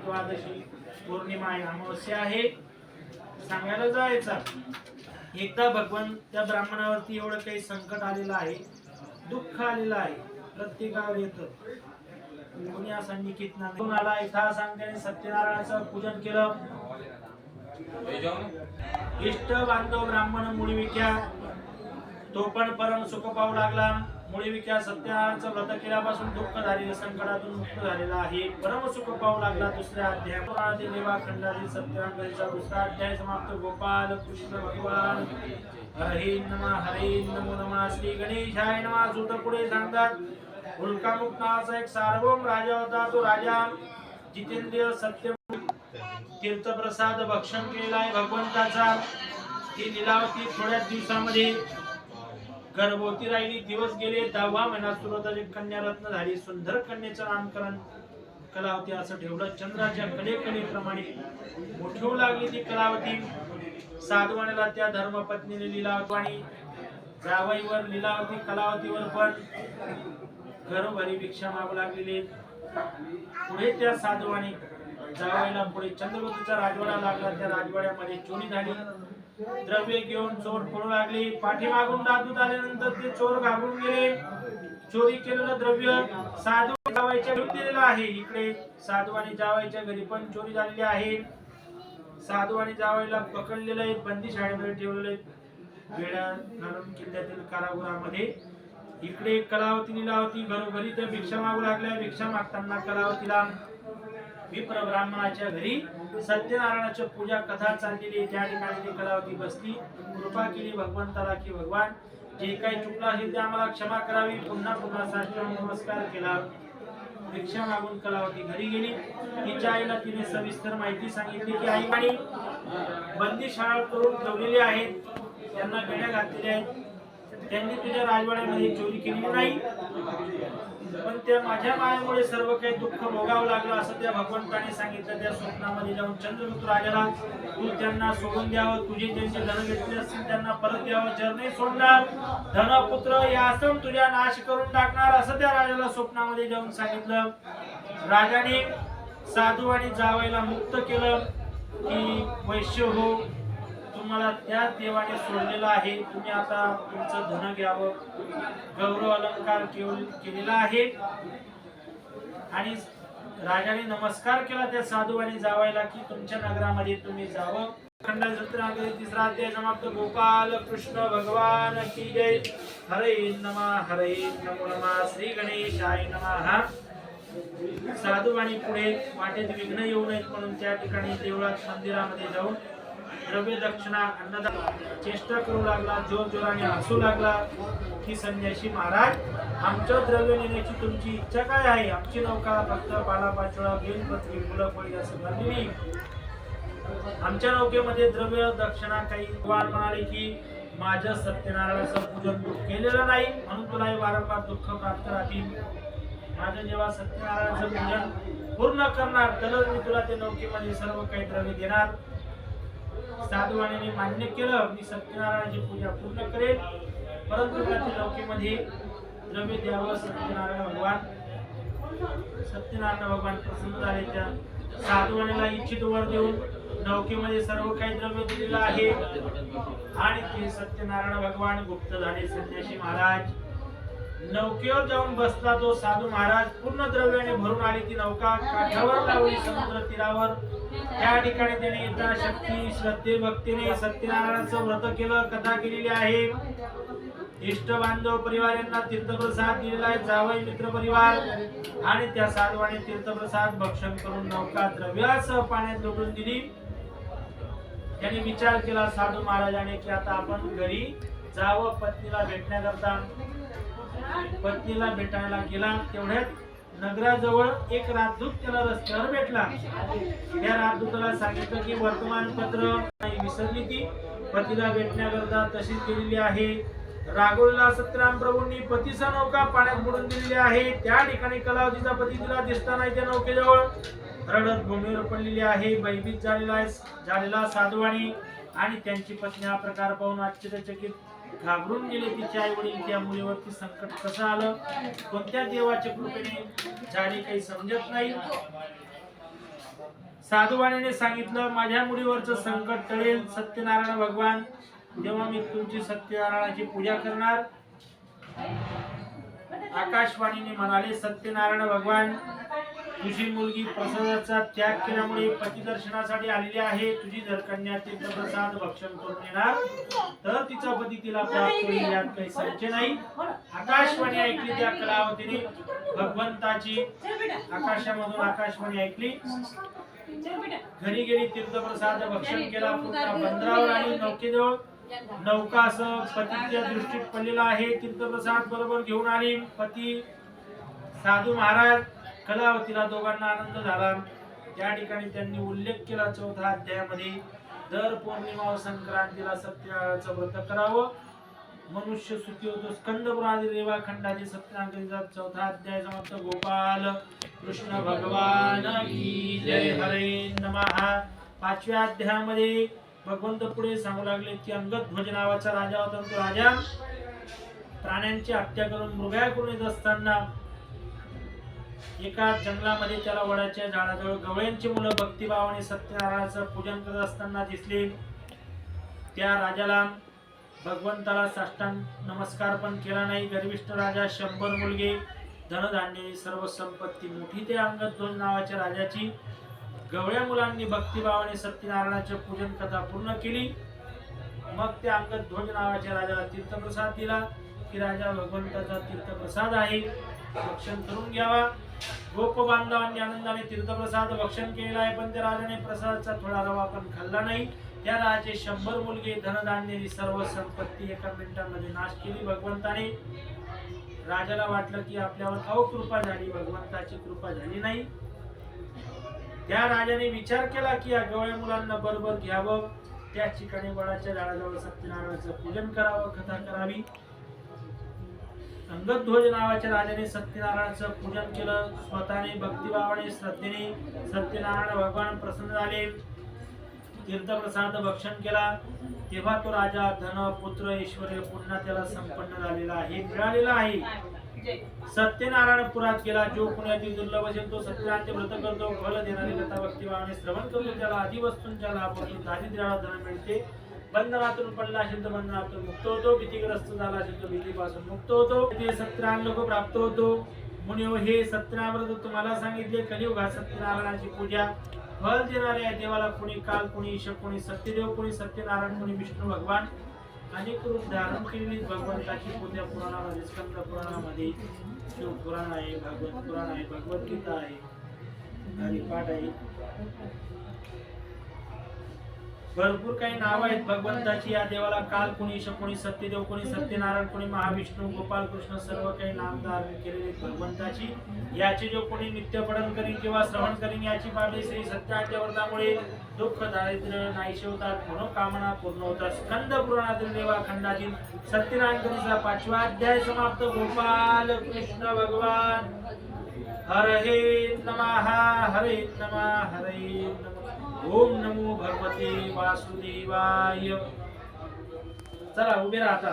द्वादशी पौर्णिमा आहे, अमावस्या आहे, सांगायला जायचा. एकदा भगवान त्या ब्राह्मणावरती एवढं काही संकट आलेलं आहे, दुःख आलेलं आहे, प्रत्येकावर येतं. कोणी असा निकित नाही आला. इथं सांगताना सत्यनारायणाचं पूजन केलं. इष्ट बांधव ब्राह्मण मुळीविक्या तो पण परम सुख पाहू लागला. मुळीविक्या सत्यनारायणाचं व्रत केल्यापासून दुःख झालेलं, संकटातून मुक्त झालेला आहे, परम सुख पाहू लागला. दुसऱ्या अध्यायात देवा खंडातील सत्यनारायणाचा दुसरा अध्याय समाप्त. गोपाल कृष्ण भगवान हरे नमः. हरे नमो नमः. श्री गणेशाय नमः. सूत पुढे सांगतात उल्कामुख नावाचा एक सार्वभौम राजा होता. तो राजा जितेंद्रिय सत्य तीर्थप्रसाद भक्षण केलेला आहे भगवंताचा. ती लीलावती थोड्या दिवसामध्ये गर्भवती राहिली. दिवस गेले. 10वा महिना सुरू होता. कन्या रत्न झाली. सुंदर कन्याचं नामकरण कलावती असं ठेवलं. चंद्राच्या कलेप्रमाणे मोठी लागली ती कलावती. साधवानेला त्या धर्मपत्नीने लीलावती जावईवर लीलावती कलावतीवर पण घरोघरी भिक्षा मागू लागलेली. पुढे त्या साधवाने जावईला पुढे चंद्रवतीचा राजवाडा लागला. त्या राजवाड्यामध्ये चोरी झाली. द्रव्य घेऊन चोर पळू लागले. पाठीमागून दादूत आल्यानंतर ते चोर घाबरून गेले. चोरी केलेलं द्रव्य साधू जावईच्या घरी दिलेलं आहे. इकडे साधू आणि जावईच्या घरी पण चोरी झालेली आहे. साधू आणि जावईला पकडलेलं आहे, बंदी शाळेमध्ये ठेवलेलं आहे, वेड्या घालून किल्ल्यातील कारागृहामध्ये. इकडे कलावती लीलावती घरोघरी त्या भिक्षा मागू लागल्या. भिक्षा मागताना कलावतीला विप्र ब्राह्मणाच्या घरी सत्यनारायणाची पूजा कथा चाललेली. त्या ठिकाणी ती कलावती बसली. कृपा केली भगवंताला की भगवान जे काही चुकलं असेल ते आम्हाला क्षमा करावी. पुन्हा पुन्हा साष्टांग नमस्कार केला. भिक्षा मागून कलावती घरी गेली. तिच्या आईला तिने सविस्तर माहिती सांगितली की आई आणि बंदी शाळा करून ठेवलेली आहेत, त्यांना बेड्या घातलेल्या आहेत, त्यांनी तुझ्या राजवाड्यामध्ये चोरी केली नाही, पण त्या माझ्या मायेमुळे सर्व काही दुःख भोगावं लागलं असं त्या भगवंताने सांगितलं. त्या स्वप्नामध्ये जाऊन चंद्रगुप्त राजाला तू त्यांना सोडून द्यावं, तुझे ज्यांचे धन घेतले असतील त्यांना परत द्यावं, जर नाही सोडणार धनपुत्र यासम तुझ्या नाश करून टाकणार असं त्या राजाला स्वप्नामध्ये जाऊन सांगितलं. राजाने साधू आणि जावईला मुक्त केलं की वैश्य हो, तुम्हाला त्या देवाने सोडलेला आहे, तुम्ही आता तुमचं धन घ्यावं. गौरव अलंकार केलेला आहे. आणि राजाने नमस्कार केला त्या साधू आणि जावईला की तुमच्या नगरामध्ये तुम्ही जावं. खंड सत्रामध्ये तिसरा अध्याय समाप्त. गोपाल कृष्ण भगवान की जय. हरे नमः. हरे नमो नमः. श्री गणेशाय नमः. साधू आणि पुढे वाटेत विघ्न येऊ नयेत म्हणून त्या ठिकाणी देवळात मंदिरामध्ये जाऊन द्रव्य दक्षिणा अन्नदान चेष्टा करू लागला. जोर जोराने हसू लागला की संन्यासी महाराज, आमचं द्रव्य नेण्याची तुमची इच्छा काय आहे? आमची नौका फक्त पालापाचोळा बेलपत्री फुलं फळी असं भरलेली. आमच्या नौकेमध्ये द्रव्य दक्षिणा काही. भगवान म्हणाले की माझं सत्यनारायणाचं पूजन तू केलेलं नाही म्हणून तुला वारंवार दुःख प्राप्त राहतील. माझं जेव्हा सत्यनारायणाचं पूजन पूर्ण करणार तर मी तुला ते नौकेमध्ये सर्व काही द्रव्य देणार. साधूवाणीने मान्य केलं, मी सत्यनारायणाची पूजा पूर्ण करेल, परंतु त्या नौकेमध्ये द्रव्य द्यावं. सत्यनारायण भगवान प्रसन्न झाले. त्या साधूवाणीला इच्छित वर देऊन नौकेमध्ये सर्व काही द्रव्य दिलेलं आहे आणि ते सत्यनारायण भगवान गुप्त झाले. संन्यासी महाराज नौकेवर जाऊन बसला. तो साधू महाराज पूर्ण द्रव्याने भरून आली. ती नौका काठावर लावली समुद्र तीरावर. त्या ठिकाणी त्याने यथाशक्ती श्रद्धे भक्तीने सत्यनारायणाचं व्रत केलं, कथा केलेली आहे. इष्ट बांधव परिवार यांना तीर्थप्रसाद दिलेला आहे. जावई मित्र परिवार आणि त्या साधवाने तीर्थप्रसाद भक्षण करून नौका द्रव्यासह पाण्यात लोटून दिली. त्यांनी विचार केला साधू महाराजाने की आता आपण घरी जावं पत्नीला भेटण्याकरता. पत्नीला भेटायला गेला. तेवढ्यात नगराजवळ एक राजदूत त्याला रस्त्यावर भेटला. त्या राजदूताला सांगितलं की वर्तमानपत्र विसरली ती, पतीला भेटण्याकरता तशीच गेलेली आहे. राघवला सत्यराम प्रभूंनी पतीचा नौका पाण्यात बुडून दिलेली आहे. त्या ठिकाणी कलावतीचा पती तिला दिसता नाही. त्या नौकेजवळ रडत भूमीवर पडलेली आहे. भयभीत झालेला साधवाणी आणि त्यांची पत्नी हा प्रकार पाहून आश्चर्यचकित घाबरून गेले. तिचे आई वडील त्या मुलीवरती संकट कसं आलं, कोणत्या देवाच्या कृपेने झाले काही समजत नाही. साधुवाणीने सांगितलं, माझ्या मुलीवरचं संकट टळेल सत्यनारायण भगवान, तेव्हा मी तुमची सत्यनारायणाची पूजा करणार. आकाशवाणीने म्हणाले, सत्यनारायण भगवान, तुझी मुलगी प्रसादाचा त्याग केल्यामुळे पतिदर्शनासाठी आलेली आहे. तुझी जर कन्या तीर्थप्रसाद भक्षण करून येणार तर तिचा पती तिला प्राप्त होईल, यात काही संशय नाही. आकाशवाणी ऐकली त्या कलावतीने भगवंताची. आकाशामधून आकाशवाणी ऐकली. घरी गेली, तीर्थप्रसाद भक्षण केला. पुन्हा बंदरावर आणि नौकेजवळ नौका असं पतीच्या दृष्टीत पडलेला आहे. तीर्थप्रसाद बरोबर घेऊन आली. पती साधू महाराज कलावतीला दोघांना आनंद झाला. या ठिकाणी त्यांनी उल्लेख केला 4थ्या अध्यायामध्ये, दर पौर्णिमा व संक्रांतीला सत्यनारायणाचं व्रत करावं, मनुष्य सुखी होतो. स्कंद पुराणातील रेवाखंडाचे सत्यनारायणाचा 4था अध्याय समाप्त. गोपाल कृष्ण भगवान की जय. हरे नमः. 5व्या अध्यायामध्ये भगवंत पुढे सांगू लागले की अंगध्वज नावाचा राजा होता. तो राजा प्राण्यांची हत्या करून मृगया करून येत असताना एका जंगलामध्ये त्याला वडाच्या झाडाजवळ गवळ्यांची मुलं भक्तिभावाने सत्यनारायणाचं पूजन करत असताना दिसले. त्या राजाला भगवंताला साष्टांग नमस्कार पण केला नाही. गर्विष्ठ राजा, 100 मुलगे, धनधान्य, सर्व संपत्ती मोठी ते अंगध्वज नावाच्या राजाची. गवळ्या मुलांनी भक्तिभावाने सत्यनारायणाचे पूजन कथा पूर्ण केली. मग त्या अंगध्वज नावाच्या राजाला तीर्थप्रसाद दिला की राजा भगवंताचा तीर्थप्रसाद आहे, भक्षण करून घ्यावा. गोप बांधवांनी आनंदाने तीर्थप्रसाद भक्षण केलेला आहे, पण त्या राजाने प्रसादाचा थोडा रवा पण खाल्ला नाही. त्या राजाचे 100 मुलगे, धनधान्य, सर्व संपत्ती एका मिनिटामध्ये नाश केली भगवंताने. राजाला वाटलं की आपल्यावर अकृपा झाली, भगवंताची कृपा झाली नाही. त्या राजाने विचार केला की या गवळ्या मुलांना बरोबर घ्यावं, त्याच ठिकाणी वडाच्या झाडाजवळ सत्यनारायणाचं पूजन करावं, कथा करावी. अंगध्वज नावाच्या राजाने सत्यनारायणाचं पूजन केलं. स्वतःने भक्तिभावाने श्रद्धेने सत्यनारायण भगवान प्रसन्न झाले. तीर्थप्रसाद भक्षण केला. तेव्हा तो राजा धन, पुत्र, ऐश्वर्य पुन्हा त्याला संपन्न झालेला आहे, मिळालेला आहे. सत्यनारायणपुरात गेला. जो पुण्यातील दुर्लभ असेल तो सत्यनारायणाचे व्रत करतो, फल देणारी कथा भक्तिभावाने श्रवण करतो, त्याला आदी वस्तूंचा लाभ होतो. दारिद्र्याला धन मिळते. बंधनातून पडला असेल तर बंधनातून मुक्त होतो. भीतीग्रस्त झाला असेल तर भीतीपासून मुक्त होतो. ते सत्यनारायण लोक प्राप्त होतो. मुनिओ, हे सत्यनारायण व्रत तुम्हाला सांगितले. कलियुगात सत्यनारायणाची पूजा फल देणारे आहे. देवाला कोणी काल, कोणी ईश, कोणी सत्यदेव, कोणी सत्यनारायण, कोणी विष्णू भगवान अनेक रूप धारण केलेली भगवंताची पूजा पुराणामध्ये, स्कंद पुराणामध्ये, शिवपुराण आहे, भागवत पुराण आहे, भगवद्गीता आहे, हरिपाठ आहे. भरपूर काही नाव आहेत भगवंताची. या देवाला काल, कोणी ईश, कोणी सत्यदेव, कोणी सत्यनारायण, कोणी महाविष्णू, गोपाल कृष्ण, सर्व काही नाम धारण केलेले भगवंताची. याचे जो कोणी नित्य पठण करीन किंवा श्रवण करीन, याची पावले श्री सत्याच्या व्रतामुळे दुःख, दारिद्र्य नाहीसे होतात, मनोकामना पूर्ण होतात. स्कंद पुराणातील रेवाखंडातील सत्यनारायणाचा 5वा अध्याय समाप्त. गोपाल कृष्ण भगवान. हरे नमः. हरे नमः. हरे नमः. ओम नमो भगवते वासुदेवाय. चला उभे राहता.